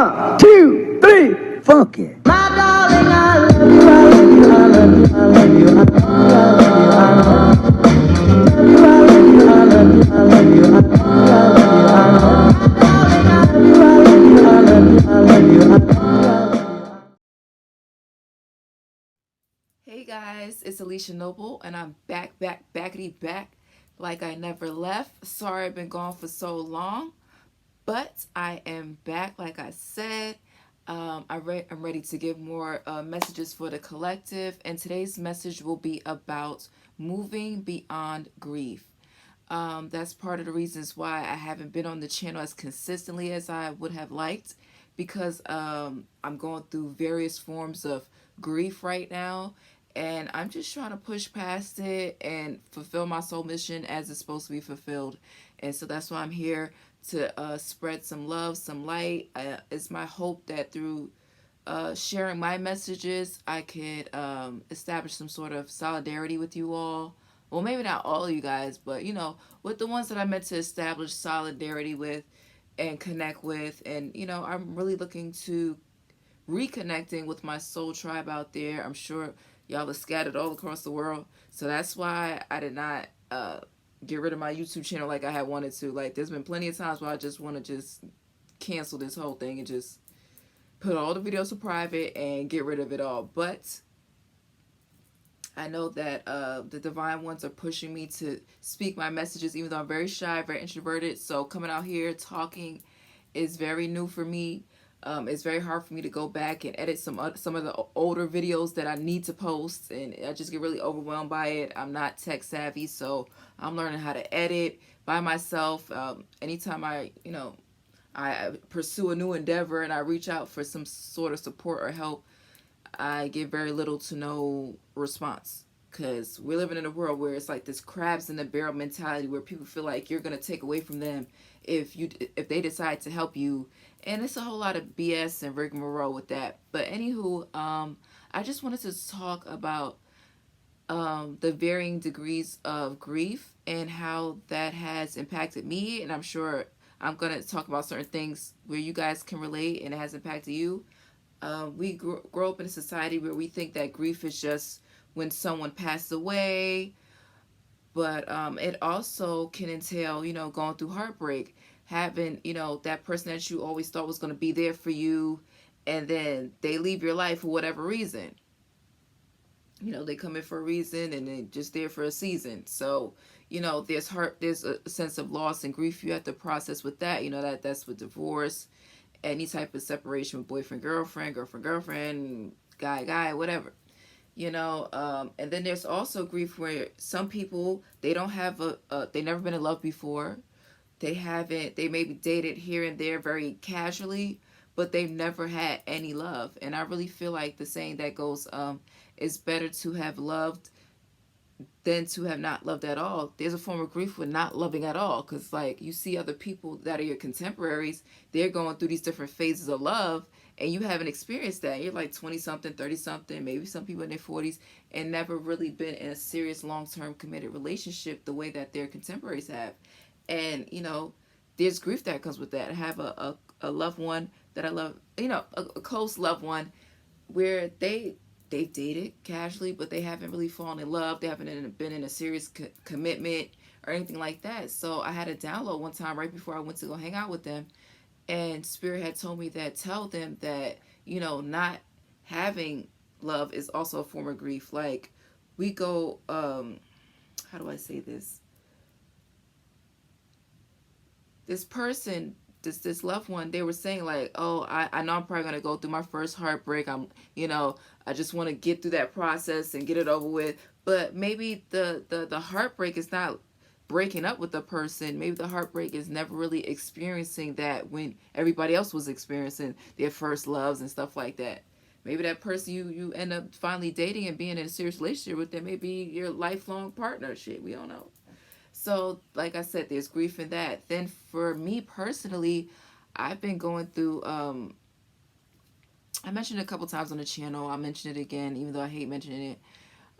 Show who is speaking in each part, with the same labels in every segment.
Speaker 1: 1, 2, 3, funky.
Speaker 2: My darling, I love you, I love you, I love you, I love you, I love you, I love you, I love you, I love you, I love you, I love you, I love you, I love you, I love you, I love you, I love you, I love you.
Speaker 3: Hey guys, it's Alicia Noble, and I'm backity back like I never left. Sorry I've been gone for so long, but I am back like I said. I'm ready to give more messages for the collective, and today's message will be about moving beyond grief. That's part of the reasons why I haven't been on the channel as consistently as I would have liked, because I'm going through various forms of grief right now, and I'm just trying to push past it and fulfill my soul mission as it's supposed to be fulfilled. And so that's why I'm here to spread some love, some light. It's my hope that through sharing my messages, I could establish some sort of solidarity with you all. Well, maybe not all of you guys, but with the ones that I meant to establish solidarity with and connect with. And I'm really looking to reconnecting with my soul tribe out there. I'm sure y'all are scattered all across the world, so that's why I did not get rid of my YouTube channel like I had wanted to. Like, there's been plenty of times where I just want to just cancel this whole thing and just put all the videos to private and get rid of it all. But I know that the divine ones are pushing me to speak my messages, even though I'm very shy, very introverted. So coming out here talking is very new for me. It's very hard for me to go back and edit some of the older videos that I need to post, and I just get really overwhelmed by it. I'm not tech savvy, so I'm learning how to edit by myself. Anytime I pursue a new endeavor and I reach out for some sort of support or help, I get very little to no response, because we're living in a world where it's like this crabs in the barrel mentality, where people feel like you're going to take away from them if they decide to help you, and it's a whole lot of BS and rigmarole with that. But anywho, I just wanted to talk about the varying degrees of grief and how that has impacted me, and I'm sure I'm going to talk about certain things where you guys can relate and it has impacted you. We grow up in a society where we think that grief is just when someone passed away, but it also can entail, going through heartbreak, having, that person that you always thought was going to be there for you, and then they leave your life for whatever reason. They come in for a reason and then just there for a season. So, there's a sense of loss and grief you have to process with that. That's with divorce, any type of separation with boyfriend, girlfriend, guy, whatever. And then there's also grief where some people, they don't have they never been in love before. They maybe dated here and there very casually, but they've never had any love. And I really feel like the saying that goes, it's better to have loved than to have not loved at all. There's a form of grief with not loving at all, because like you see other people that are your contemporaries, they're going through these different phases of love, and you haven't experienced that. You're like 20 something, 30 something, maybe some people in their 40s, and never really been in a serious long-term committed relationship the way that their contemporaries have. And there's grief that comes with that. I have a loved one that I love, a close loved one, where they've dated casually, but they haven't really fallen in love. They haven't been in a serious commitment or anything like that. So I had a download one time right before I went to go hang out with them, and Spirit had told me that tell them that not having love is also a form of grief. Like, we go, how do I say this? This person, this loved one, they were saying like, oh, I know I'm probably gonna go through my first heartbreak. I just want to get through that process and get it over with. But maybe the heartbreak is not breaking up with the person. Maybe the heartbreak is never really experiencing that when everybody else was experiencing their first loves and stuff like that. Maybe that person you end up finally dating and being in a serious relationship with, them may be your lifelong partner. Shit, we don't know. So, like I said, there's grief in that. Then for me personally, I've been going through, I mentioned it a couple times on the channel. I'll mention it again, even though I hate mentioning it.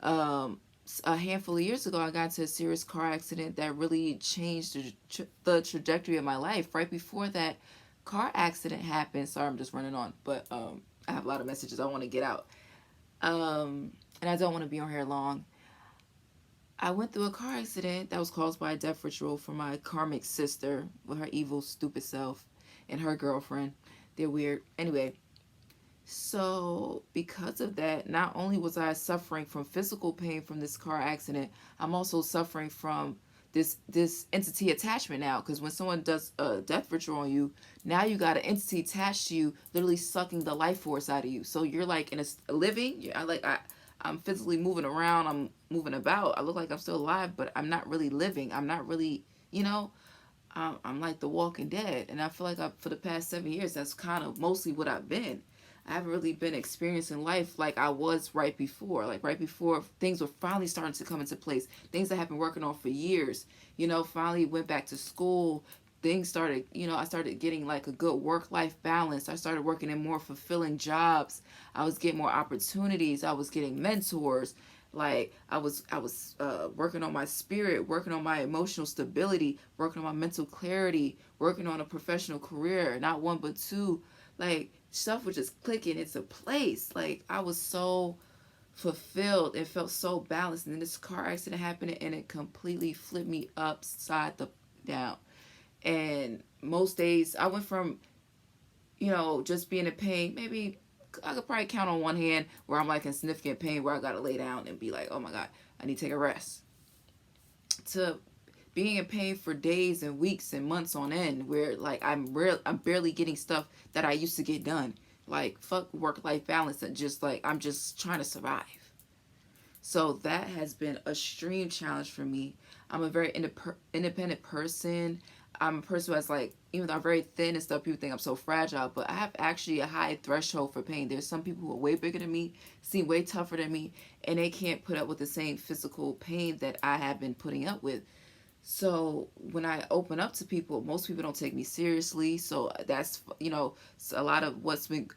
Speaker 3: A handful of years ago, I got into a serious car accident that really changed the trajectory of my life. Right before that, car accident happened. Sorry, I'm just running on, but I have a lot of messages I want to get out. And I don't want to be on here long. I went through a car accident that was caused by a death ritual for my karmic sister with her evil, stupid self and her girlfriend. They're weird. Anyway, so because of that, not only was I suffering from physical pain from this car accident, I'm also suffering from this entity attachment now. Because when someone does a death ritual on you, now you got an entity attached to you, literally sucking the life force out of you. So you're like in a living. I'm physically moving around. I'm moving about. I look like I'm still alive, but I'm not really living. I'm not really, I'm like the Walking Dead. And I feel like for the past 7 years, that's kind of mostly what I've been. I haven't really been experiencing life like I was right before. Like right before things were finally starting to come into place. Things that I've been working on for years. Finally went back to school. Things started, I started getting like a good work-life balance. I started working in more fulfilling jobs. I was getting more opportunities. I was getting mentors. Like I was working on my spirit, working on my emotional stability, working on my mental clarity, working on a professional career, not one but two. Like stuff was just clicking into place. Like I was so fulfilled and felt so balanced. And then this car accident happened and it completely flipped me upside the down. And most days I went from, just being in pain. Maybe I could probably count on one hand where I'm like in significant pain where I gotta lay down and be like, oh my God, I need to take a rest. To being in pain for days and weeks and months on end where like I'm barely getting stuff that I used to get done. Like fuck work-life balance and just like I'm just trying to survive. So that has been a extreme challenge for me. I'm a very independent person. I'm a person who has like, even though I'm very thin and stuff, people think I'm so fragile, but I have actually a high threshold for pain. There's some people who are way bigger than me, seem way tougher than me, and they can't put up with the same physical pain that I have been putting up with. So when I open up to people, most people don't take me seriously. So that's, a lot of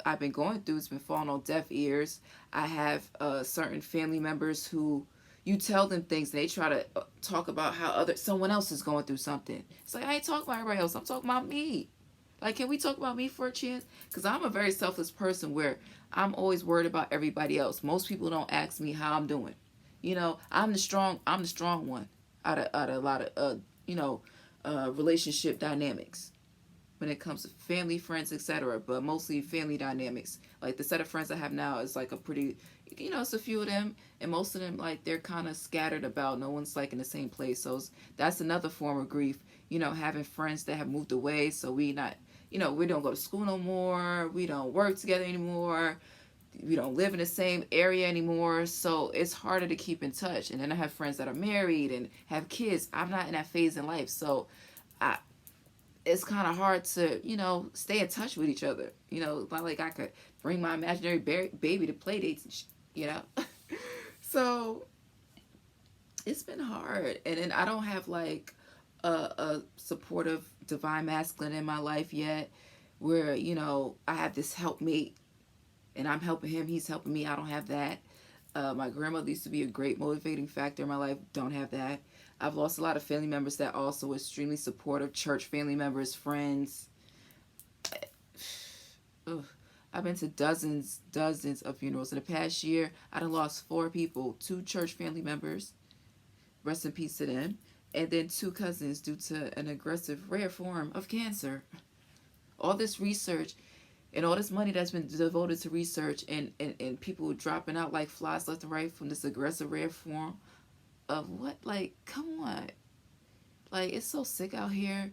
Speaker 3: I've been going through has been falling on deaf ears. I have certain family members who you tell them things and they try to talk about how someone else is going through something. It's like, I ain't talking about everybody else. I'm talking about me. Like, can we talk about me for a chance? Because I'm a very selfless person where I'm always worried about everybody else. Most people don't ask me how I'm doing. I'm the strong one out of a lot of relationship dynamics when it comes to family, friends, etc. But mostly family dynamics. Like the set of friends I have now is like a pretty, it's a few of them, and most of them like they're kind of scattered about. No one's like in the same place. So that's another form of grief. Having friends that have moved away, so we don't go to school no more. We don't work together anymore. We don't live in the same area anymore, so it's harder to keep in touch. And then I have friends that are married and have kids. I'm not in that phase in life, so it's kind of hard to stay in touch with each other. Not like I could bring my imaginary baby to play dates and so it's been hard. And then I don't have like a supportive divine masculine in my life yet where I have this helpmate and I'm helping him, he's helping me. I don't have that. My grandmother used to be a great motivating factor in my life. Don't have that. I've lost a lot of family members that also were extremely supportive. Church family members, friends. Ugh. I've been to dozens of funerals. In the past year, I done lost 4 people. 2 church family members. Rest in peace to them. And then 2 cousins due to an aggressive rare form of cancer. All this research and all this money that's been devoted to research and people dropping out like flies left and right from this aggressive rare form of what? Like, come on. Like, it's so sick out here.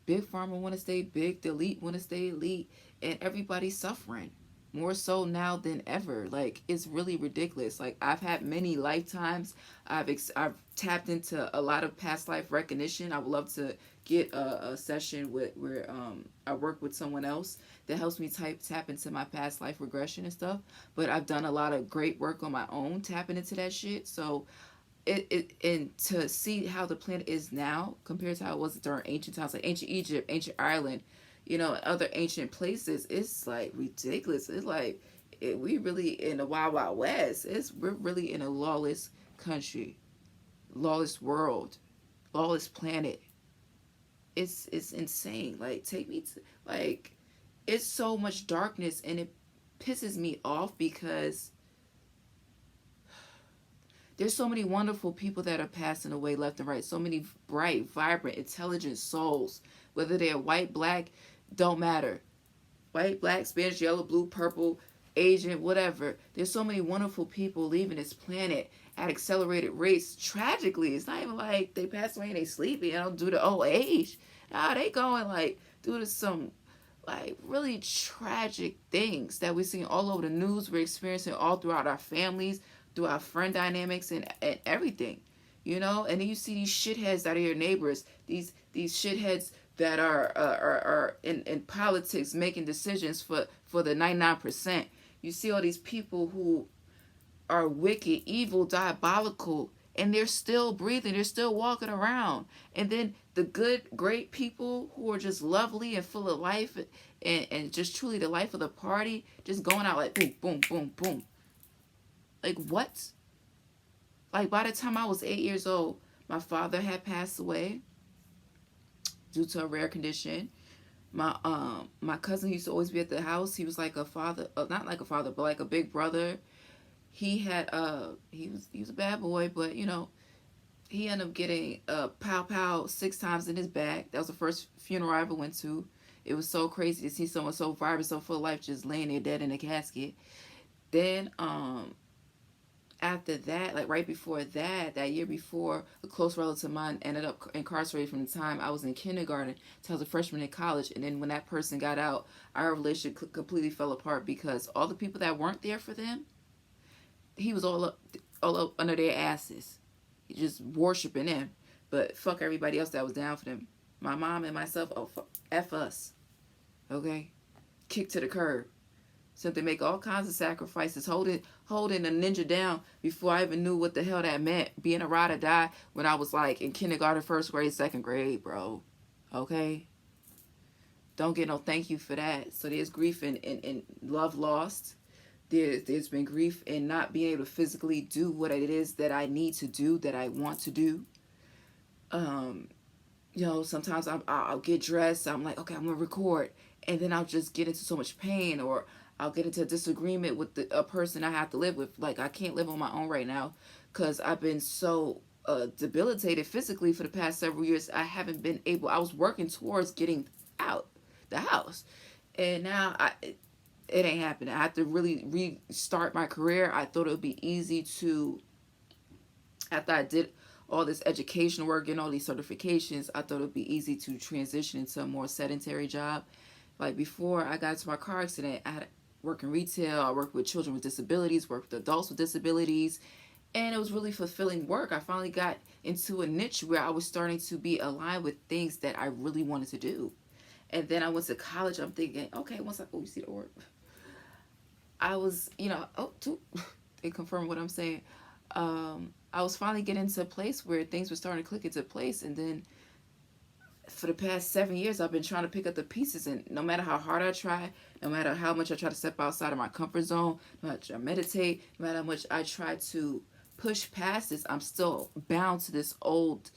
Speaker 3: Big pharma want to stay big. The elite want to stay elite. And everybody's suffering. More so now than ever. Like, it's really ridiculous. Like, I've had many lifetimes. I've tapped into a lot of past life recognition. I would love to get a session where I work with someone else that helps me tap into my past life regression and stuff. But I've done a lot of great work on my own tapping into that shit. So and to see how the planet is now compared to how it was during ancient times, like ancient Egypt, ancient Ireland, and other ancient places, it's like ridiculous. It's like we really in the wild wild west. We're really in a lawless country, lawless world, lawless planet. it's insane. Like, take me to, like, it's so much darkness, and it pisses me off because there's so many wonderful people that are passing away left and right. So many bright, vibrant, intelligent souls, whether they're white, black, don't matter. White, black, Spanish, yellow, blue, purple, Asian, whatever. There's so many wonderful people leaving this planet at accelerated rates. Tragically, it's not even like they pass away and they sleepy, due to old age. Nah, they going like due to some like really tragic things that we're seeing all over the news. We're experiencing all throughout our families, through our friend dynamics, and everything. And then you see these shitheads that are your neighbors. These shitheads that are in politics making decisions for the 99%. You see all these people who are wicked, evil, diabolical, and they're still breathing, they're still walking around. And then the good, great people who are just lovely and full of life and just truly the life of the party, just going out like boom, boom, boom, boom. Like, what? Like, by the time I was 8 years old, my father had passed away due to a rare condition. My cousin used to always be at the house. He was like a father, not like a father, but like a big brother. He had he was a bad boy, but he ended up getting pow 6 times in his back. That was the first funeral I ever went to. It was so crazy to see someone so vibrant, so full of life, just laying there dead in a casket. Then after that, like right before that year before, a close relative of mine ended up incarcerated from the time I was in kindergarten till I was a freshman in college. And then when that person got out, our relationship completely fell apart because all the people that weren't there for them, he was all up under their asses. He just worshiping them. But fuck everybody else that was down for them. My mom and myself, oh, fuck, F us. Okay? Kick to the curb. So they make all kinds of sacrifices, holding a ninja down before I even knew what the hell that meant. Being a ride or die when I was like in kindergarten, first grade, second grade, bro. Okay? Don't get no thank you for that. So there's grief and love lost. There's been grief in not being able to physically do what it is that I need to do, that I want to do. Sometimes I'll get dressed. I'm like, okay, I'm going to record. And then I'll just get into so much pain, or I'll get into a disagreement with a person I have to live with. Like, I can't live on my own right now because I've been so debilitated physically for the past several years. I haven't been able, I was working towards getting out the house. And now it ain't happening. I have to really restart my career. I thought it would be easy to, after I did all this educational work and all these certifications, I thought it would be easy to transition into a more sedentary job. Like before I got into my car accident, I had to work in retail. I worked with children with disabilities, worked with adults with disabilities, and it was really fulfilling work. I finally got into a niche where I was starting to be aligned with things that I really wanted to do. And then I went to college. I'm thinking, okay, once you see the order. I was, they confirm what I'm saying. I was finally getting to a place where things were starting to click into place, and then for the past 7 years, I've been trying to pick up the pieces, and no matter how hard I try, no matter how much I try to step outside of my comfort zone, no matter how much I meditate, no matter how much I try to push past this, I'm still bound to this old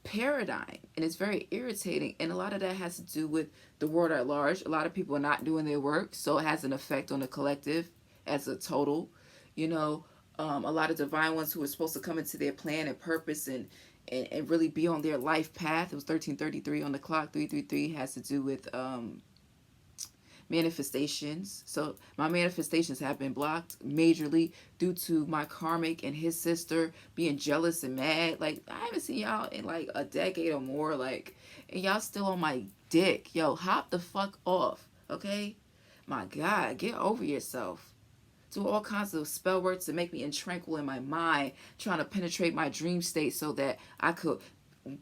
Speaker 3: paradigm, and it's very irritating. And a lot of that has to do with the world at large. A lot of people are not doing their work, so it has an effect on the collective as a total. A lot of divine ones who are supposed to come into their plan and purpose and really be on their life path. It was 1333 on the clock. 333 has to do with manifestations. So my manifestations have been blocked majorly due to my karmic and his sister being jealous and mad. Like, I haven't seen y'all in like a decade or more. Like, and y'all still on my dick. Yo, hop the fuck off. Okay? My God, get over yourself. Do all kinds of spell work to make me intranquil in my mind, trying to penetrate my dream state so that I could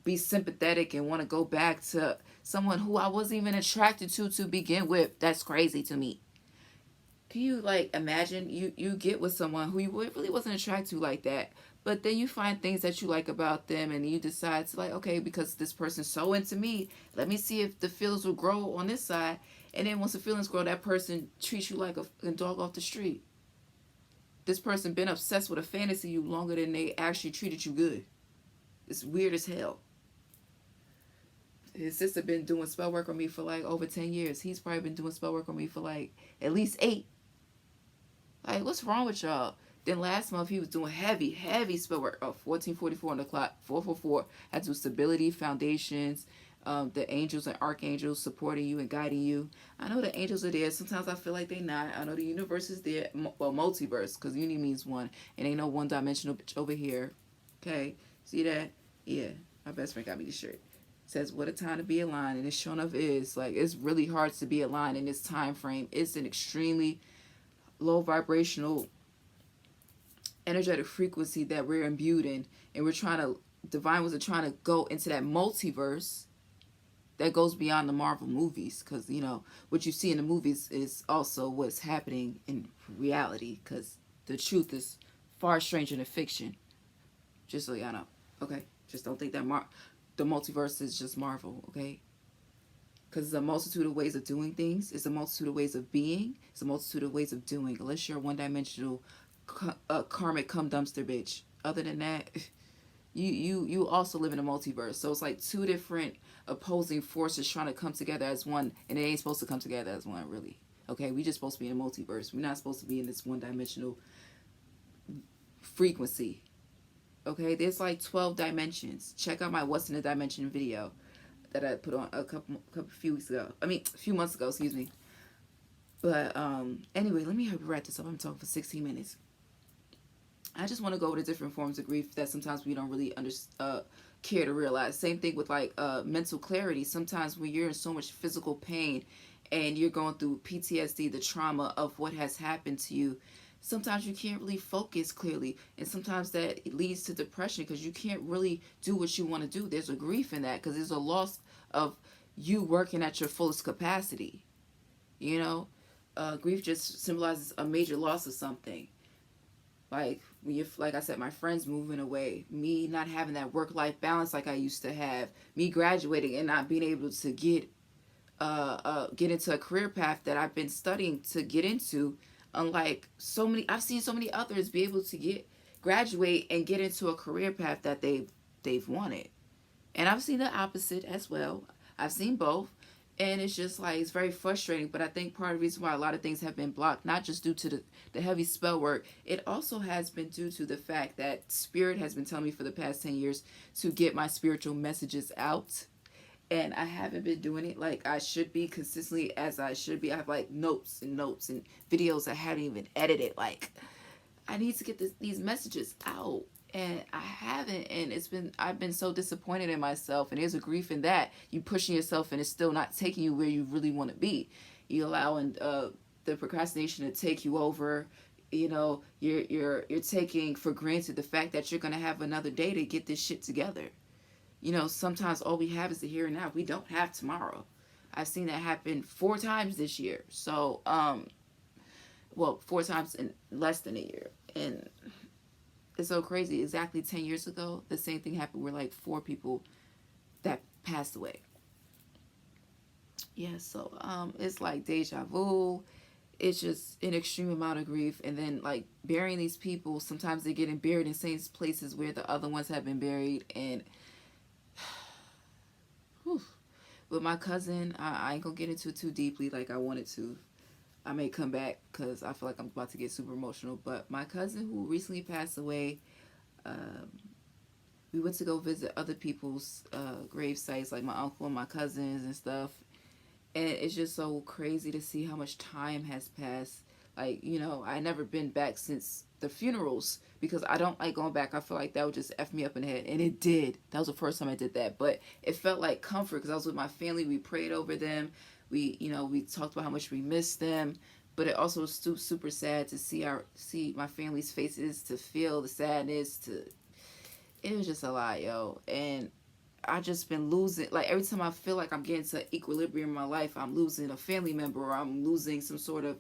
Speaker 3: be sympathetic and want to go back to someone who I wasn't even attracted to begin with. That's crazy to me. Can you like imagine you get with someone who you really wasn't attracted to like that, but then you find things that you like about them and you decide to like, okay, because this person's so into me, let me see if the feelings will grow on this side. And then once the feelings grow, that person treats you like a dog off the street. This person been obsessed with a fantasy you longer than they actually treated you good. It's weird as hell. his sister been doing spell work on me for like over 10 years. He's probably been doing spell work on me for like at least 8. Like, what's wrong with y'all? Then last month he was doing heavy spell work. 1444 on the clock, 444. Had to do stability, foundations, the angels and archangels supporting you and guiding you. I know the angels are there. Sometimes I feel like they're not. I know the universe is there. Well, multiverse, because unity means one. And ain't no one-dimensional bitch over here. Okay? See that? Yeah. My best friend got me this shirt. It says, what a time to be aligned. And it sure enough is. Like, it's really hard to be aligned in this time frame. It's an extremely low vibrational energetic frequency that we're imbued in. And we're trying to, divine ones are trying to go into that multiverse that goes beyond the Marvel movies, because, you know, what you see in the movies is also what's happening in reality, because the truth is far stranger than fiction. Just so y'all know, okay? Just don't think that the multiverse is just Marvel, okay? Because it's a multitude of ways of doing things. It's a multitude of ways of being. It's a multitude of ways of doing. Unless you're a one-dimensional karmic cum dumpster bitch. Other than that, you also live in a multiverse. So it's like 2 different opposing forces trying to come together as one, and it ain't supposed to come together as one, really. Okay, we just supposed to be in a multiverse. We're not supposed to be in this one-dimensional frequency. Okay, there's like 12 dimensions. Check out my What's in a Dimension video that I put on a few months ago, excuse me. But anyway, let me wrap this up. I'm talking for 16 minutes. I just want to go over the different forms of grief that sometimes we don't really care to realize. Same thing with like mental clarity. Sometimes when you're in so much physical pain and you're going through PTSD, the trauma of what has happened to you, sometimes you can't really focus clearly. And sometimes that leads to depression because you can't really do what you want to do. There's a grief in that because there's a loss of you working at your fullest capacity. You know, grief just symbolizes a major loss of something. Like, like I said, my friends moving away, me not having that work-life balance like I used to have, me graduating and not being able to get into a career path that I've been studying to get into. Unlike I've seen so many others be able to graduate and get into a career path that they've wanted. And I've seen the opposite as well. I've seen both. And it's just like, it's very frustrating. But I think part of the reason why a lot of things have been blocked, not just due to the heavy spell work, it also has been due to the fact that Spirit has been telling me for the past 10 years to get my spiritual messages out. And I haven't been doing it like I should be, consistently as I should be. I have like notes and videos I haven't even edited. Like, I need to get these messages out. And I haven't, and I've been so disappointed in myself, and there's a grief in that. You pushing yourself and it's still not taking you where you really want to be. You allowing the procrastination to take you over. You know, you're taking for granted the fact that you're gonna have another day to get this shit together. You know, sometimes all we have is the here and now. We don't have tomorrow. I've seen that happen 4 times this year. So, 4 times in less than a year. And it's so crazy. Exactly 10 years ago, the same thing happened where like 4 people that passed away. Yeah, so it's like deja vu. It's just an extreme amount of grief. And then like burying these people, sometimes they're getting buried in the same places where the other ones have been buried. And with my cousin, I ain't gonna get into it too deeply like I wanted to. I may come back because I feel like I'm about to get super emotional. But my cousin who recently passed away, we went to go visit other people's grave sites, like my uncle and my cousins and stuff. And it's just so crazy to see how much time has passed. Like, you know, I never been back since the funerals because I don't like going back. I feel like that would just F me up in the head. And it did. That was the first time I did that. But it felt like comfort because I was with my family. We prayed over them. We talked about how much we missed them. But it also was super sad to see my family's faces, to feel the sadness. It was just a lot, yo. And I just been losing, like every time I feel like I'm getting to equilibrium in my life, I'm losing a family member, or I'm losing some sort of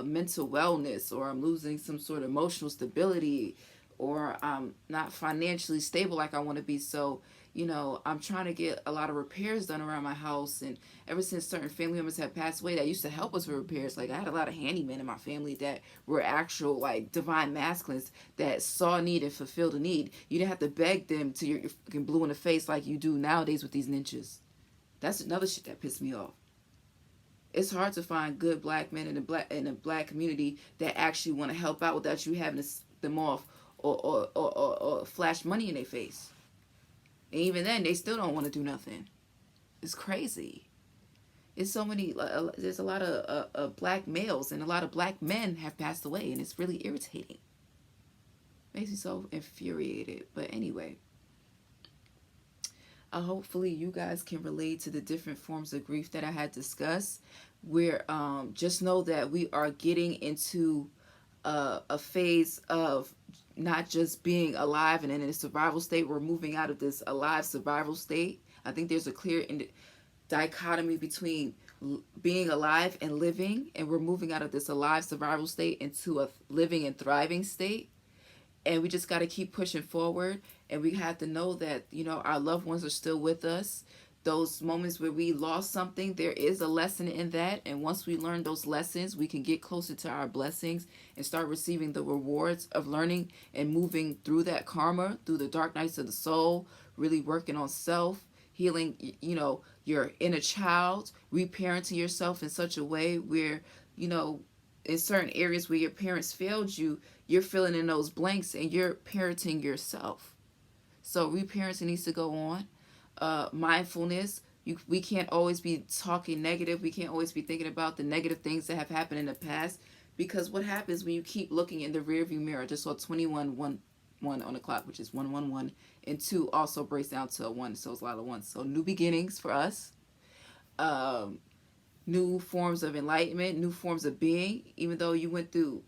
Speaker 3: mental wellness, or I'm losing some sort of emotional stability, or I'm not financially stable like I want to be. So, you know, I'm trying to get a lot of repairs done around my house. And ever since certain family members have passed away that used to help us with repairs, like I had a lot of handymen in my family that were actual like divine masculines that saw a need and fulfilled a need. You didn't have to beg them till you're fucking blue in the face like you do nowadays with these ninjas. That's another shit that pissed me off. It's hard to find good black men in the black community that actually want to help out without you having to them off or flash money in their face. And even then, they still don't want to do nothing. It's crazy. It's so many. There's a lot of black males, and a lot of black men have passed away, and it's really irritating. Makes me so infuriated. But anyway, hopefully you guys can relate to the different forms of grief that I had discussed. Where just know that we are getting into a phase of not just being alive and in a survival state. We're moving out of this alive survival state. I think there's a clear dichotomy between being alive and living, and we're moving out of this alive survival state into a living and thriving state. And we just got to keep pushing forward, and we have to know that, you know, our loved ones are still with us. Those moments where we lost something, there is a lesson in that, and once we learn those lessons, we can get closer to our blessings and start receiving the rewards of learning and moving through that karma, through the dark nights of the soul, really working on self, healing, you know, your inner child, reparenting yourself in such a way where, you know, in certain areas where your parents failed you, you're filling in those blanks and you're parenting yourself. So reparenting needs to go on. Mindfulness, we can't always be talking negative. We can't always be thinking about the negative things that have happened in the past, because what happens when you keep looking in the rearview mirror? I just saw 21 1 on the clock, which is 111, and 2 also breaks down to a 1, so it's a lot of ones. So new beginnings for us, new forms of enlightenment, new forms of being. Even though you went through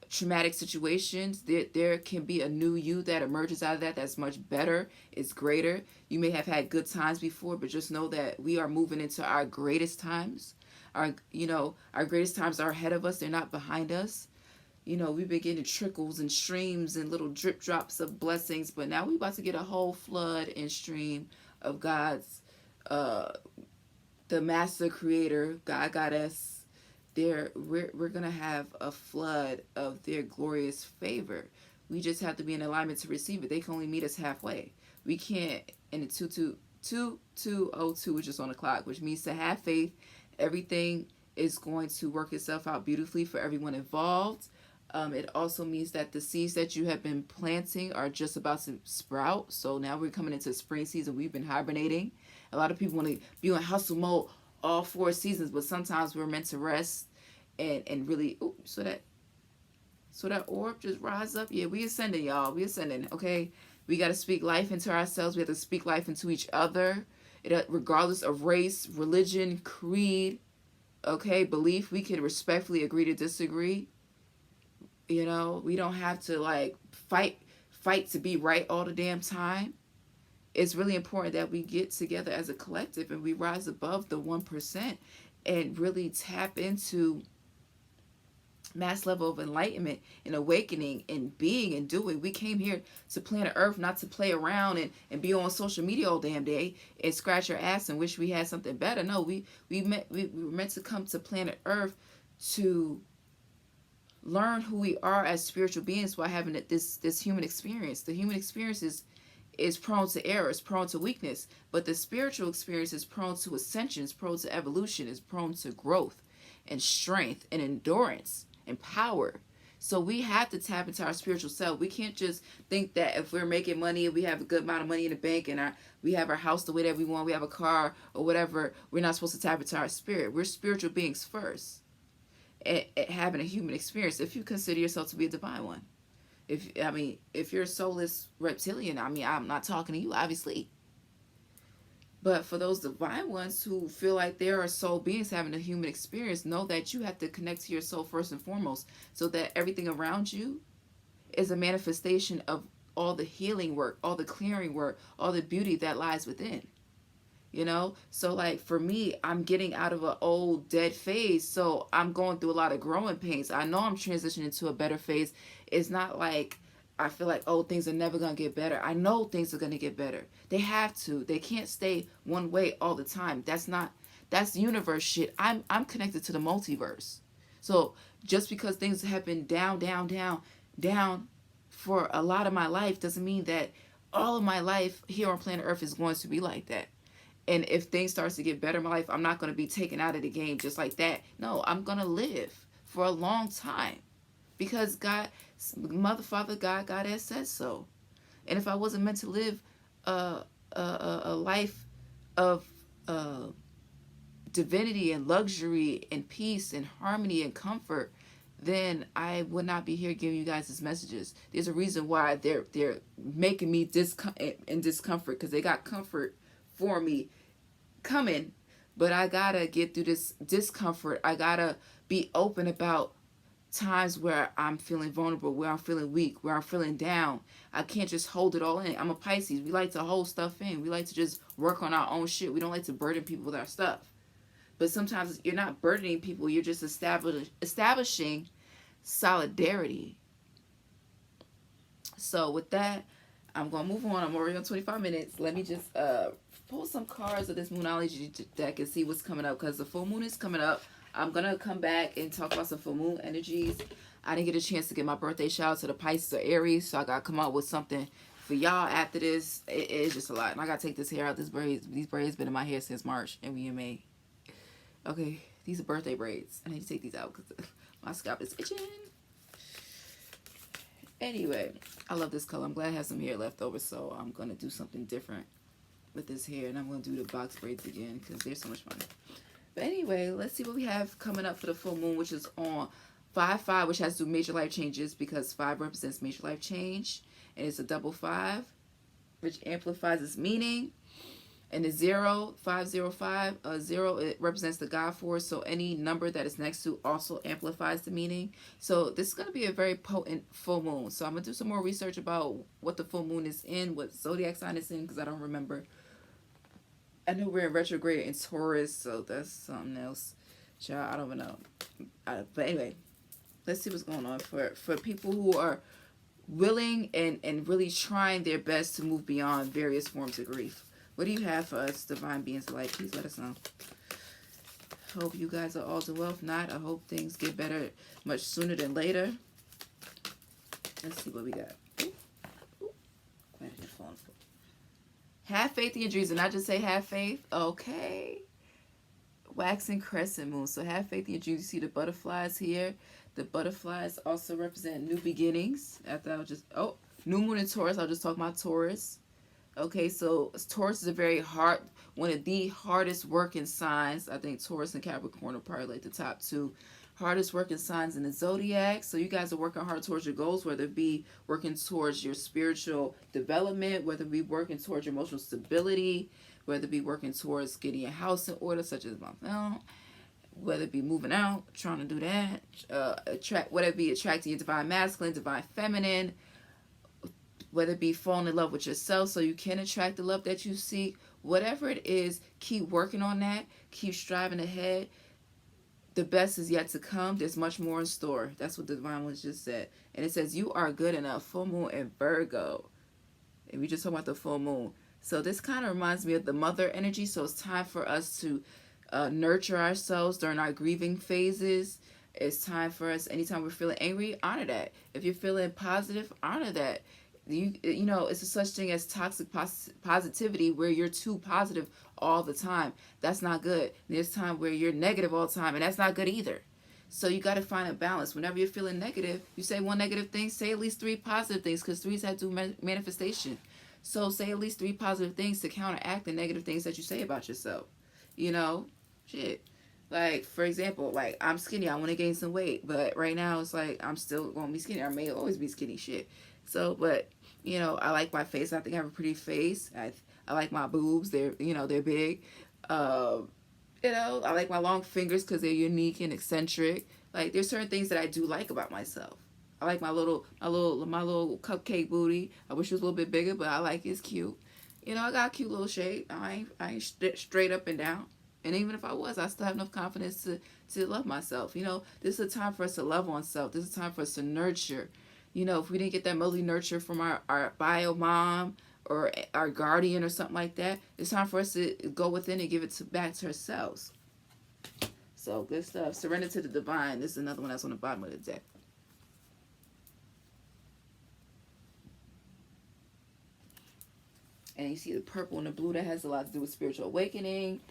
Speaker 3: traumatic situations, there can be a new you that emerges out of that that's much better, it's greater. You may have had good times before, but just know that we are moving into our greatest times. Our greatest times are ahead of us, they're not behind us. You know, we've been getting trickles and streams and little drip drops of blessings, but now we're about to get a whole flood and stream of God's, the master creator, God got us. We're going to have a flood of their glorious favor. We just have to be in alignment to receive it. They can only meet us halfway. We can't, and the 2202, which is on the clock, which means to have faith. Everything is going to work itself out beautifully for everyone involved. It also means that the seeds that you have been planting are just about to sprout. So now we're coming into spring season. We've been hibernating. A lot of people want to be in hustle mode all 4 seasons, but sometimes we're meant to rest and really, so that orb just rise up. Yeah, we ascending, y'all. We ascending, okay? We got to speak life into ourselves. We have to speak life into each other, regardless of race, religion, creed, okay, belief. We can respectfully agree to disagree. You know, we don't have to like fight to be right all the damn time. It's really important that we get together as a collective and we rise above the 1% and really tap into mass level of enlightenment and awakening and being and doing. We came here to planet Earth, not to play around and be on social media all damn day and scratch our ass and wish we had something better. No, we were meant to come to planet Earth to learn who we are as spiritual beings while having this human experience. The human experience is prone to error, it's prone to weakness, but the spiritual experience is prone to ascension, is prone to evolution, is prone to growth and strength and endurance and power. So we have to tap into our spiritual self. We can't just think that if we're making money, we have a good amount of money in the bank, and we have our house the way that we want, we have a car or whatever, we're not supposed to tap into our spirit. We're spiritual beings first at having a human experience, if you consider yourself to be a divine one. If you're a soulless reptilian, I'm not talking to you, obviously. But for those divine ones who feel like they are soul beings having a human experience, know that you have to connect to your soul first and foremost, so that everything around you is a manifestation of all the healing work, all the clearing work, all the beauty that lies within. You know, so like for me, I'm getting out of an old dead phase, so I'm going through a lot of growing pains. I know I'm transitioning to a better phase. It's not like I feel like, oh, things are never going to get better. I know things are going to get better. They have to. They can't stay one way all the time. That's universe shit. I'm connected to the multiverse. So just because things have been down for a lot of my life doesn't mean that all of my life here on planet Earth is going to be like that. And if things starts to get better in my life, I'm not going to be taken out of the game just like that. No, I'm going to live for a long time because God, Mother, Father, God has said so. And if I wasn't meant to live a life of divinity and luxury and peace and harmony and comfort, then I would not be here giving you guys these messages. There's a reason why they're making me in discomfort, because they got comfort for me coming, but I gotta get through this discomfort. I gotta be open about times where I'm feeling vulnerable, where I'm feeling weak, where I'm feeling down. I can't just hold it all in. I'm a Pisces. We like to hold stuff in. We like to just work on our own shit. We don't like to burden people with our stuff. But sometimes you're not burdening people. You're just establishing solidarity. So with that, I'm going to move on. I'm already on 25 minutes. Let me just pull some cards of this Moonology deck and see what's coming up, because the full moon is coming up. I'm going to come back and talk about some full moon energies. I didn't get a chance to get my birthday shout out to the Pisces or Aries, so I got to come up with something for y'all after this. It's just a lot. And I got to take this hair out. These braids been in my hair since March, and we in May. Okay, these are birthday braids. I need to take these out because my scalp is itching. Anyway, I love this color. I'm glad I have some hair left over, so I'm going to do something different with this hair. And I'm going to do the box braids again because they're so much fun. But anyway, let's see what we have coming up for the full moon, which is on 5/5, which has to do major life changes because 5 represents major life change. And it's a double 5, which amplifies its meaning. And the 0, 505, 0, it represents the God force. So any number that is next to also amplifies the meaning. So this is going to be a very potent full moon. So I'm going to do some more research about what the full moon is in, what zodiac sign it's in, because I don't remember. I know we're in retrograde in Taurus, so that's something else. Child, I don't even know. But anyway, let's see what's going on for people who are willing and really trying their best to move beyond various forms of grief. What do you have for us, divine beings of light? Please let us know. Hope you guys are all doing well. If not, I hope things get better much sooner than later. Let's see what we got. Have faith in your dreams, and not just say have faith. Okay. Waxing crescent moon. So have faith in your dreams. You see the butterflies here. The butterflies also represent new beginnings. After I was just, new moon in Taurus. I'll just talk about Taurus. Okay, so Taurus is a very hard, one of the hardest working signs. I think Taurus and Capricorn are probably like the top 2 hardest working signs in the zodiac. So you guys are working hard towards your goals, whether it be working towards your spiritual development, whether it be working towards your emotional stability, whether it be working towards getting your house in order, such as my phone, whether it be moving out, trying to do that, whether it be attracting your divine masculine, divine feminine, whether it be falling in love with yourself so you can attract the love that you seek. Whatever it is, keep working on that. Keep striving ahead. The best is yet to come. There's much more in store. That's what the Divine Ones just said. And it says, you are good enough. Full moon in Virgo. And we just talking about the full moon. So this kind of reminds me of the mother energy. So it's time for us to nurture ourselves during our grieving phases. It's time for us, anytime we're feeling angry, honor that. If you're feeling positive, honor that. You know, it's a such thing as toxic positivity where you're too positive all the time. That's not good. There's time where you're negative all the time, and that's not good either. So you got to find a balance. Whenever you're feeling negative, you say one negative thing, say at least 3 positive things, because 3's have to do manifestation. So say at least 3 positive things to counteract the negative things that you say about yourself. You know, shit. Like, for example, like, I'm skinny. I want to gain some weight, but right now it's like I'm still going to be skinny. I may always be skinny, shit. So, but, you know, I like my face. I think I have a pretty face. I like my boobs. They're, you know, they're big. You know, I like my long fingers because they're unique and eccentric. Like, there's certain things that I do like about myself. I like my little cupcake booty. I wish it was a little bit bigger, but I like it. It's cute. You know, I got a cute little shape. I ain't straight up and down. And even if I was, I still have enough confidence to love myself. You know, this is a time for us to love on self. This is a time for us to nurture. You know, if we didn't get that motherly nurture from our bio mom or our guardian or something like that, it's time for us to go within and give it back to ourselves. So, good stuff. Surrender to the divine. This is another one that's on the bottom of the deck. And you see the purple and the blue, that has a lot to do with spiritual awakening.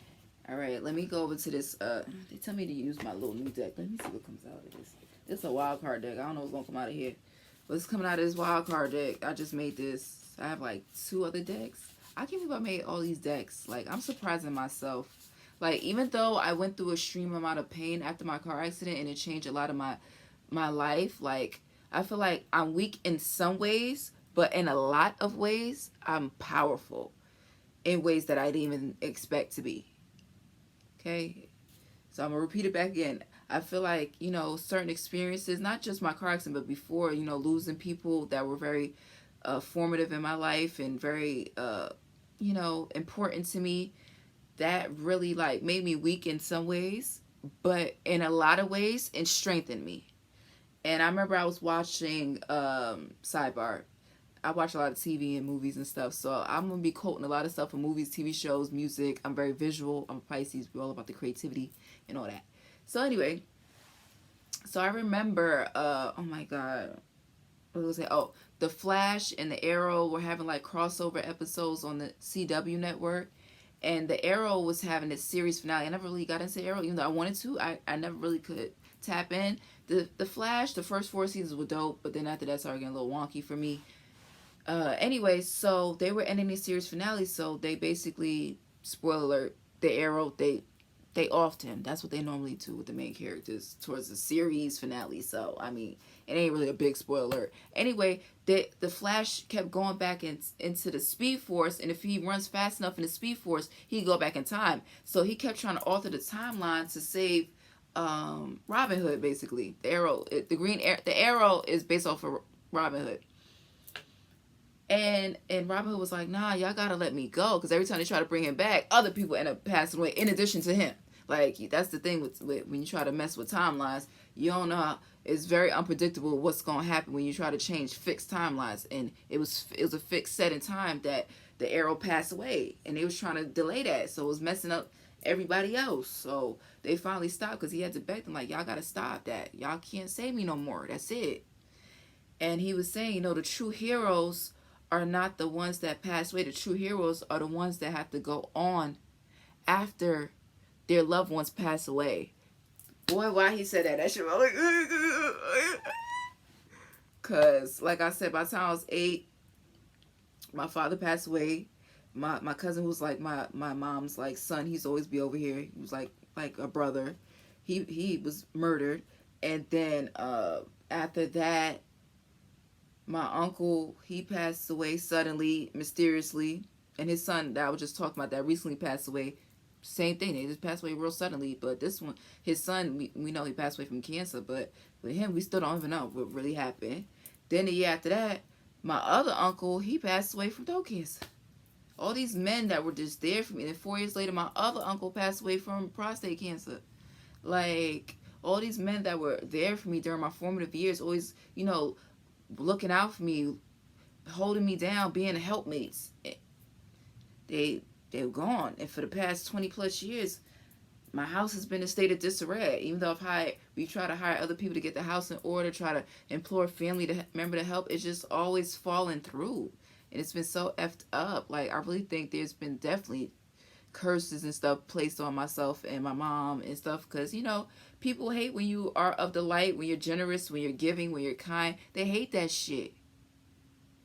Speaker 3: All right, let me go over to this. They tell me to use my little new deck. Let me see what comes out of this. It's a wild card deck. I don't know what's gonna come out of here. What's coming out of this wild card deck? I just made this. I have like 2 other decks. I can't believe I made all these decks. Like, I'm surprising myself. Like, even though I went through a extreme amount of pain after my car accident and it changed a lot of my life, like, I feel like I'm weak in some ways, but in a lot of ways, I'm powerful in ways that I didn't even expect to be. Okay? So I'm going to repeat it back again. I feel like, you know, certain experiences, not just my car accident, but before, you know, losing people that were very formative in my life and very, you know, important to me, that really, like, made me weak in some ways, but in a lot of ways, it strengthened me. And I remember I was watching, sidebar, I watch a lot of TV and movies and stuff, so I'm going to be quoting a lot of stuff from movies, TV shows, music. I'm very visual. I'm a Pisces. We're all about the creativity and all that. So anyway, so I remember, oh my God, what was it? Oh, The Flash and the Arrow were having like crossover episodes on the CW network. And the Arrow was having its series finale. I never really got into Arrow, even though I wanted to. I never really could tap in. The Flash, the first 4 seasons were dope, but then after that started getting a little wonky for me. Anyway, so they were ending the series finale, so they basically, spoiler alert, the Arrow, they offed him. That's what they normally do with the main characters towards the series finale. So, I mean, it ain't really a big spoiler alert. Anyway, the Flash kept going back into the Speed Force, and if he runs fast enough in the Speed Force, he can go back in time. So he kept trying to alter the timeline to save Robin Hood, basically. The Arrow, the Arrow is based off of Robin Hood. And Robin Hood was like, nah, y'all gotta let me go, because every time they try to bring him back, other people end up passing away in addition to him. Like, that's the thing with when you try to mess with timelines, you don't know how, it's very unpredictable what's gonna happen when you try to change fixed timelines. And it was a fixed set in time that the Arrow passed away, and they was trying to delay that, so it was messing up everybody else. So they finally stopped, because he had to beg them, like, y'all gotta stop that. Y'all can't save me no more. That's it. And he was saying, you know, the true heroes are not the ones that pass away. The true heroes are the ones that have to go on after their loved ones pass away. Boy, why he said that? That shit was like, because, like I said, by the time I was 8, my father passed away. My cousin was like my mom's like son. He's always be over here. He was like a brother. He was murdered, and then after that, my uncle, he passed away suddenly, mysteriously. And his son that I was just talking about that recently passed away. Same thing. They just passed away real suddenly. But this one, his son, we know he passed away from cancer. But with him, we still don't even know what really happened. Then the year after that, my other uncle, he passed away from throat cancer. All these men that were just there for me. And then 4 years later, my other uncle passed away from prostate cancer. Like, all these men that were there for me during my formative years, always, you know, looking out for me, holding me down, being helpmates, they were gone. And for the past 20 plus years, my house has been in a state of disarray. Even though we try to hire other people to get the house in order, try to implore family member to help, it's just always falling through. And it's been so effed up. Like, I really think there's been definitely curses and stuff placed on myself and my mom and stuff, because, you know, people hate when you are of the light, when you're generous, when you're giving, when you're kind. They hate that shit.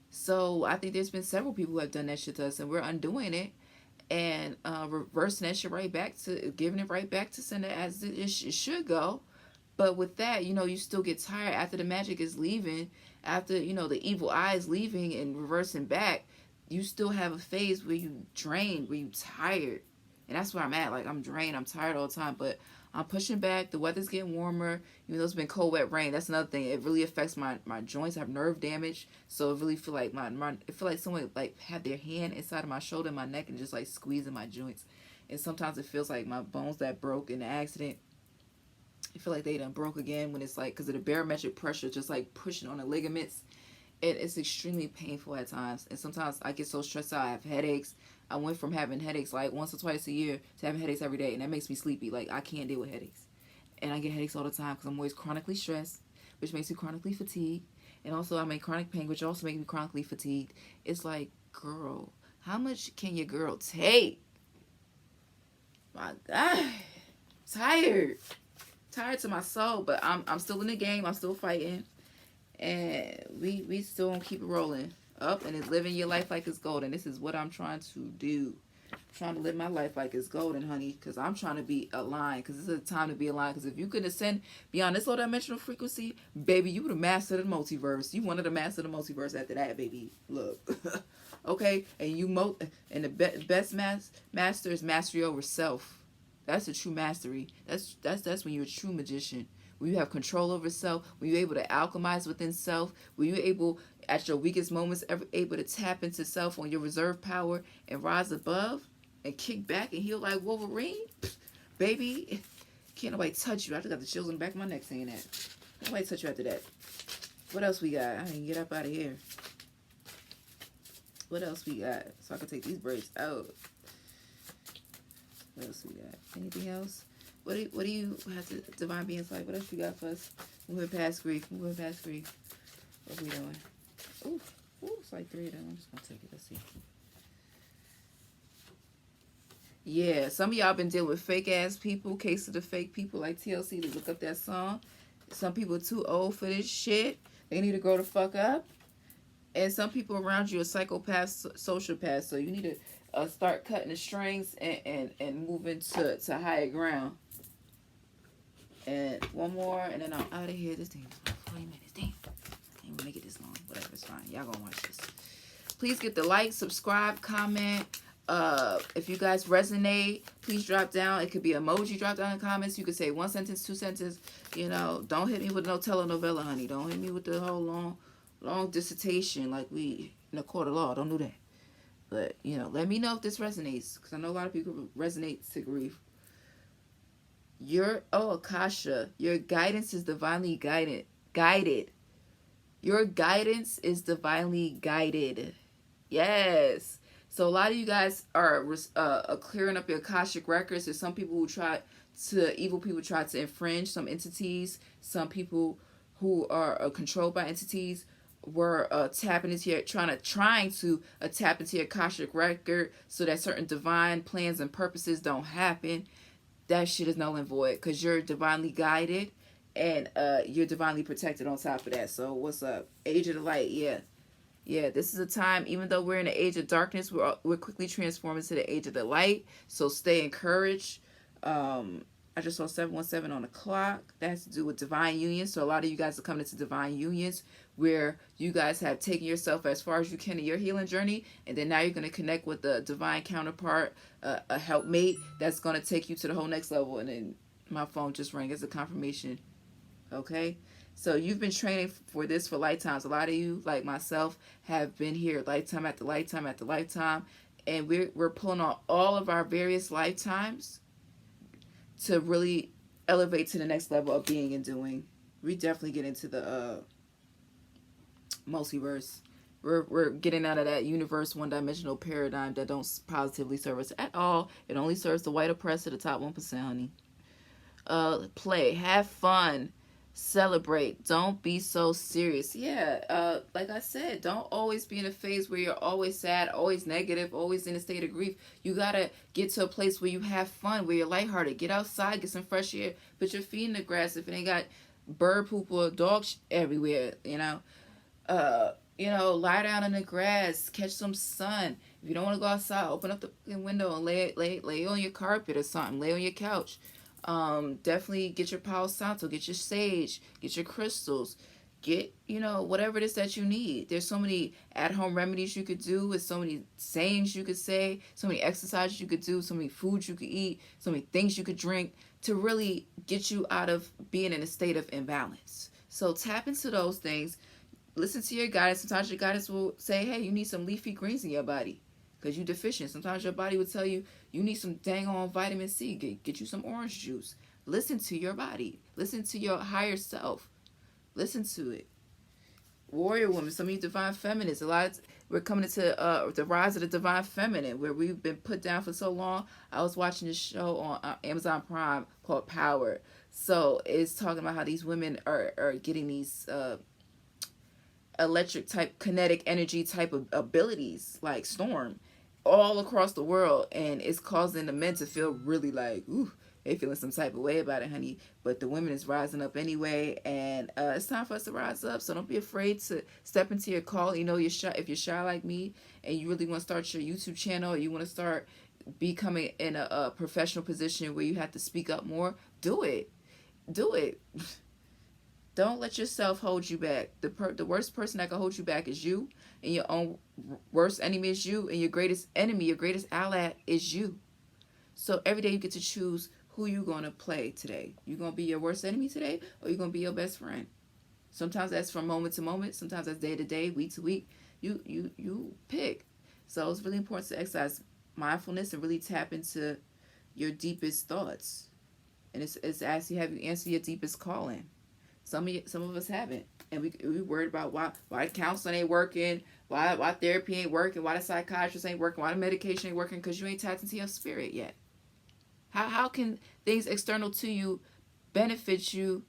Speaker 3: So I think there's been several people who have done that shit to us, and we're undoing it and reversing that shit right back to, giving it right back to sender as it should go. But with that, you know, you still get tired after the magic is leaving, after, you know, the evil eye is leaving and reversing back. You still have a phase where you drained, where you tired. And that's where I'm at. Like, I'm drained. I'm tired all the time. But I'm pushing back. The weather's getting warmer. Even though it's been cold, wet rain. That's another thing. It really affects my joints. I have nerve damage. So I really feel like I feel like someone like had their hand inside of my shoulder and my neck and just like squeezing my joints. And sometimes it feels like my bones that broke in the accident, I feel like they done broke again, when it's like, because of the barometric pressure just like pushing on the ligaments. It's extremely painful at times. And sometimes I get so stressed out. I have headaches. I went from having headaches like once or twice a year to having headaches every day. And that makes me sleepy. Like, I can't deal with headaches. And I get headaches all the time because I'm always chronically stressed, which makes me chronically fatigued. And also I'm in chronic pain, which also makes me chronically fatigued. It's like, girl, How much can your girl take? My God. Tired to my soul, but I'm still in the game. I'm still fighting, and we still gonna keep it rolling up, and it's living your life like it's golden. This is what I'm trying to do. I'm trying to live my life like it's golden, honey, because I'm trying to be aligned, because this is a time to be aligned. Because if you could ascend beyond this low dimensional frequency, baby, you would have mastered the multiverse. You wanted to master the multiverse after that, baby. Look. Okay, and and the best master is mastery over self. That's a true mastery. That's when you're a true magician. When you have control over self, when you're able to alchemize within self, when you're able, at your weakest moments, able to tap into self on your reserve power and rise above and kick back and heal like Wolverine, baby, can't nobody touch you. I just got the chills in the back of my neck saying that. Can't nobody touch you after that. What else we got? I can get up out of here. What else we got? So I can take these braids out. What else we got? Anything else? What do you have to divine beings like? What else you got for us? Moving past grief. Moving past grief. What are we doing? Ooh, it's like 3 of them. I'm just gonna take it. Let's see. Yeah, some of y'all been dealing with fake ass people. Case of the fake people like TLC to look up that song. Some people are too old for this shit. They need to grow the fuck up. And some people around you are psychopaths, sociopaths. So you need to start cutting the strings and moving to higher ground. And one more, and then I'm out of here. This thing is about 40 minutes. Damn. I ain't gonna make it this long. Whatever, it's fine. Y'all gonna watch this. Please get the like, subscribe, comment. If you guys resonate, please drop down. It could be emoji, drop down in the comments. You could say 1 sentence, 2 sentences. You know, don't hit me with no telenovela, honey. Don't hit me with the whole long dissertation like we in a court of law. Don't do that. But, you know, let me know if this resonates, because I know a lot of people resonate to grief. Akasha, your guidance is divinely guided. Your guidance is divinely guided. Yes. So a lot of you guys are clearing up your Akashic records. There's some people who evil people try to infringe some entities. Some people who are controlled by entities were tapping into your, trying to tap into your Akashic record so that certain divine plans and purposes don't happen. That shit is null and void, because you're divinely guided and you're divinely protected on top of that. So what's up? Age of the light. Yeah, this is a time, even though we're in the age of darkness, we're quickly transforming to the age of the light. So stay encouraged. I just saw 717 on the clock. That has to do with divine union. So a lot of you guys are coming into divine unions where you guys have taken yourself as far as you can in your healing journey. And then now you're going to connect with the divine counterpart, a helpmate that's going to take you to the whole next level. And then my phone just rang as a confirmation. Okay. So you've been training for this for lifetimes. A lot of you, like myself, have been here lifetime after lifetime after lifetime. And we're pulling on all of our various lifetimes to really elevate to the next level of being and doing. We definitely get into the multiverse. We're getting out of that universe one-dimensional paradigm that don't positively serve us at all. It only serves the white oppressor, the top 1%, honey. Play, have fun, celebrate. Don't be so serious. Yeah, like I said, don't always be in a phase where you're always sad, always negative, always in a state of grief. You gotta get to a place where you have fun, where you're lighthearted. Get outside, get some fresh air, put your feet in the grass if it ain't got bird poop or dog everywhere, you know. Lie down in the grass, catch some sun. If you don't want to go outside, open up the window and lay on your carpet or something. Lay on your couch. Definitely get your Palo Santo, get your sage, get your crystals, get, whatever it is that you need. There's so many at-home remedies you could do, with so many sayings you could say, so many exercises you could do, so many foods you could eat, so many things you could drink to really get you out of being in a state of imbalance. So tap into those things. Listen to your guidance. Sometimes your guidance will say, hey, you need some leafy greens in your body because you're deficient. Sometimes your body will tell you, you need some dang on vitamin C. Get you some orange juice. Listen to your body. Listen to your higher self. Listen to it. Warrior woman, some of you divine feminists, we're coming into the rise of the divine feminine, where we've been put down for so long. I was watching this show on Amazon Prime called Power. So it's talking about how these women are getting these electric type, kinetic energy type of abilities like Storm. all across the world, and it's causing the men to feel really like, ooh, they feeling some type of way about it, honey. But the women is rising up anyway, and it's time for us to rise up. So don't be afraid to step into your call. You know, you're shy. If you're shy like me, and you really want to start your YouTube channel, or you want to start becoming in a professional position where you have to speak up more, do it. Do it. Don't let yourself hold you back. The worst person that can hold you back is you, and your own worst enemy is you, and your greatest enemy, your greatest ally is you. So every day you get to choose who you going to play today. You going to be your worst enemy today, or you going to be your best friend? Sometimes that's from moment to moment. Sometimes that's day to day, week to week. You pick. So it's really important to exercise mindfulness and really tap into your deepest thoughts. And it's asking, have you answered your deepest calling? Some of us haven't, and we worried about why counseling ain't working, why therapy ain't working, why the psychiatrist ain't working, why the medication ain't working, because you ain't tapped into your spirit yet. How can things external to you benefit you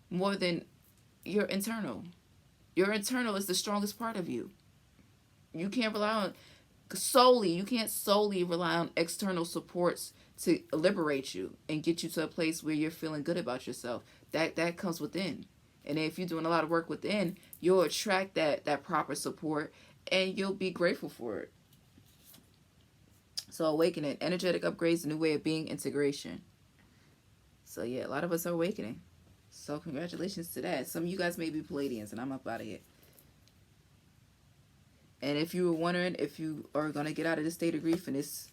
Speaker 3: more than your internal? Your internal is the strongest part of you. You can't rely on you can't solely rely on external supports to liberate you and get you to a place where you're feeling good about yourself. That comes within. And if you're doing a lot of work within, you'll attract that proper support, and you'll be grateful for it. So awakening, energetic upgrades, a new way of being, integration. So yeah, a lot of us are awakening. So congratulations to that. Some of you guys may be Palladians, and I'm up out of here. And if you were wondering if you are going to get out of this state of grief and this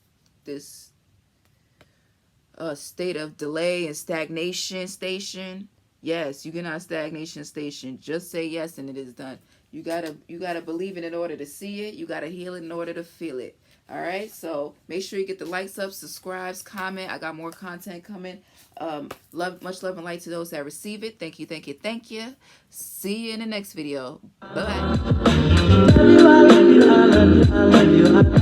Speaker 3: state of delay and stagnation station, yes, you get out of stagnation station. Just say yes, and it is done. You gotta believe it in order to see it. You gotta heal it in order to feel it. All right, so make sure you get the likes up, subscribes, comment. I got more content coming. Much love and light to those that receive it. Thank you, thank you, thank you. See you in the next video. Bye.
Speaker 2: I love you, I love you, I love you, I love you.